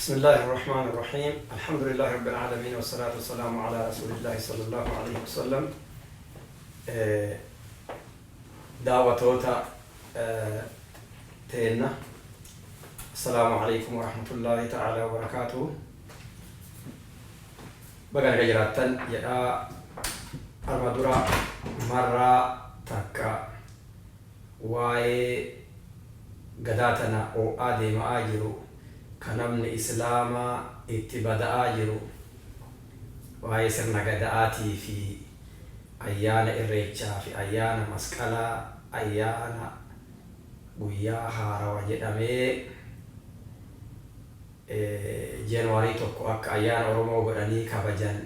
بسم الله الرحمن الرحيم. الحمد لله رب العالمين والصلاة والسلام على رسول الله صلى الله عليه وسلم. دعوتوتا تينا. السلام عليكم ورحمة الله تعالى وبركاته. بقى جراتن يا المدورة مرة تكا واي قداتنا أو آدي ما آجرو كنمن إسلاما اتبادا آجرو واي سرنا قداتي في أيانا إريتشا في أيانا مسكلا أيانا بويا هارا وجدامي جنواري توكو أكا أيانا أرومو غداني كابجان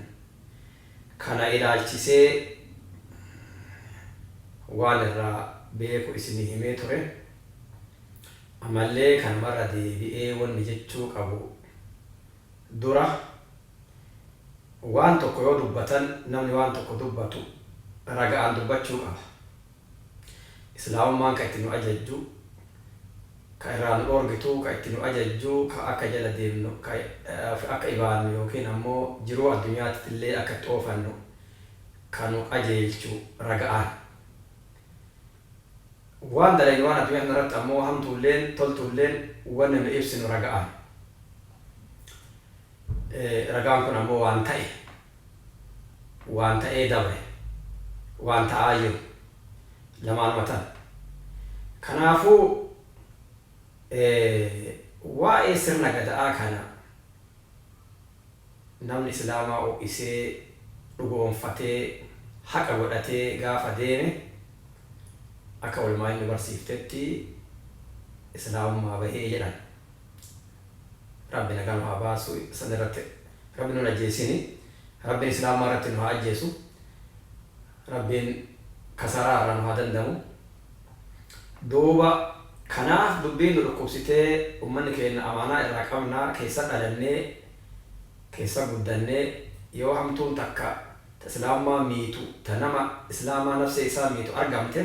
كان إلالتسي والرا بيكو إسني هميتوري أمالي كان مرة دي ونجتشو قبو دورا وان توكو يو دبتن نمني وان توكو دبتو رقا أن دبتشو قبو إسلام مان كايتنو أججو كايران أورغتو كايتنو أججو كأكا جل ديمنو أكا إبانو يوكين أمو جروا الدنيا تتلي أكا توفنو كانوا أجيلشو رقا waan dalayni waan addunyaan irratti ammoo hamtuulleen toltuulleen wanni nu ibsinu raga'an. Ragaan kun ammoo waan ta'ee dabre waan ta'aa jiru lamaan matan. Kanaafuu waa'ee sirna gada'aa kana namni islaamaa ho'isee dhugoonfatee haqa godhatee gaafa deeme akka walmaa inni barsiiftetti islaamummaa bahee jedhan. Rabbi nagaa nu haa baasu san irratti rabbi nu ajjeesini rabbiin islaamaa irratti nu haa ajjeesu rabbiin kasaraa irraa nu haa dandamu. Duuba kanaaf dubbiin nu dhukkubsitee ummanni keenya amaanaa irraa qabnaa keessa dhalannee keessa guddannee yoo hamtuun takka islaamaa miitu ta nama islaamaa nafsa isaa miitu argamte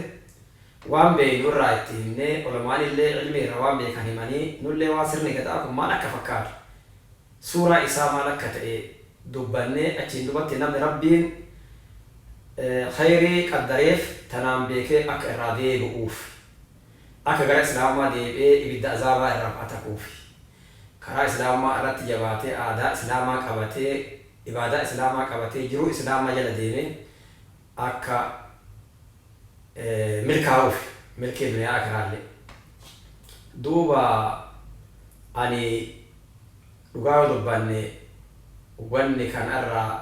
waan beeynu irraa itti himnee ulamaan illee ilmi irra waan beekan himanii nullee waan sirni gada'aa kun maal akka fakkaatu suuraa isaa maal akka ta'e dubbannee achiin dubatti namni rabbiin khayrii qaddareef tanaan beekee akka irraa deebi'uuf akka gara islaamaa deebi'ee ibidda azaabaa irraa atakuuf karaa islaamaa irratti jabaatee aadaa islaamaa qabatee ibaadaa islaamaa qabatee jiruu islaamaa jala deemee akka milkaa'uuf milkii duniyaa akiraallee. Duuba ani dhugaa yoo dubbanne wanni kanarraa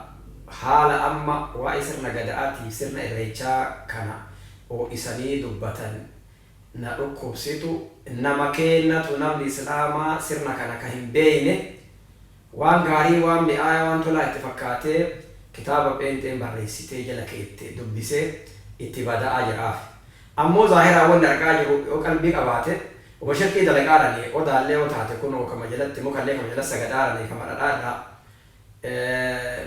haala amma waa'ee sirna gada'aatiif sirna irreechaa kana ho'isanii dubbatan na dhukkubsitu nama kennatu namni islaamaa sirna kana ka hin beeyne waan gaarii waan mi'aaya waan tolaa itti fakkaatee kitaaba pheenxeen barreessitee jala keettee dubbisee itti bada'aa jiraaf. Ammoo zaahiraa wanni argaa jiru yoo qalbii qabaate oma shakkii dalagaadhanii odaallee yoo taate kunoo kama jalatti mukallee kama jalatti sagadaadhanii kama dhadhaa irraa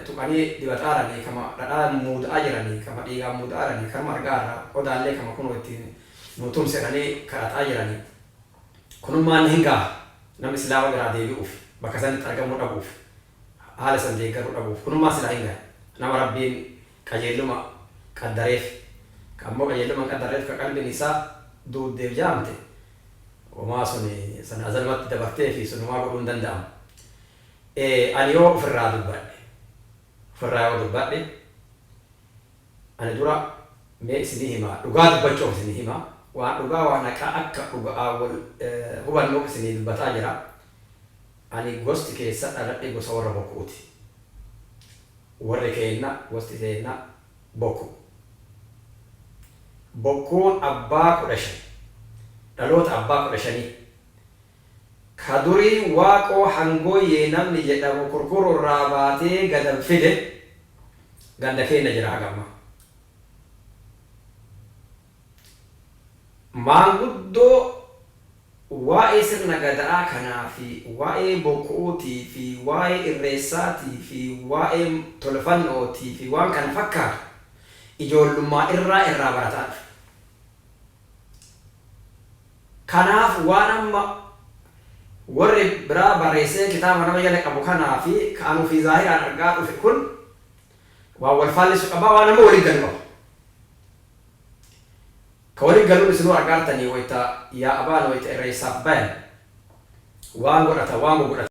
tuqanii dibataadhanii kama dhadhaa muuda'aa jiranii kama dhiigaan muuda'aadhanii kama argaa irraa odaallee kama kunoo ittiin nutumsedhanii kadhataa jiranii. Kunummaan hin gaha namni islaama biraa deebi'uuf bakka sanitti argamuu dhabuuf haala san deeggaruu dhabuuf kunummaa silaa hin gaha nama rabbiin qajeelluma qaddareef ammoo qajeeluma qaddareef ka qalbiin isaa duuddeef jaamte homaa sun sana azalmatti dabartee fi sunumaa godhuu hin danda'amu. Ani yoo ofirraa yoo dubbadhe ani dura mee isinii himaa dhugaa dubbachuuf isinii himaa waan dhugaa waan akka dhugaa wal hubannoo isinii dubbataa jira. Ani gosti keessa dhaladhe gosa warra bokkuuti. Warri keenna gosti keenna bokku. Bokkuun abbaa 15 dhaloota abbaa 15 ka durii waaqoo hangooyyee namni jedhamu kurkuru irraa baatee gadan fide ganda keenya jira hagamma. Maanguddoo waa'ee sirna gada'aa kanaa fi waa'ee bokkuutii fi waa'ee irreessaatii fi waa'ee tolfannootii fi waan kana fakkaatu ijoollummaa irraa barataa dhufe. Kanaaf waan amma warri biraa barreessee kitaaba nama jala qabu kanaa fi kaanuu fi zaahiraan argaa dhufe kun waan wal faallisu qabaa waan nama walii galu qaba. Ka walii galuun isinuu argaartanii wayita yaa abaan wayita irreessaaf bayan waan godhata waan godhata.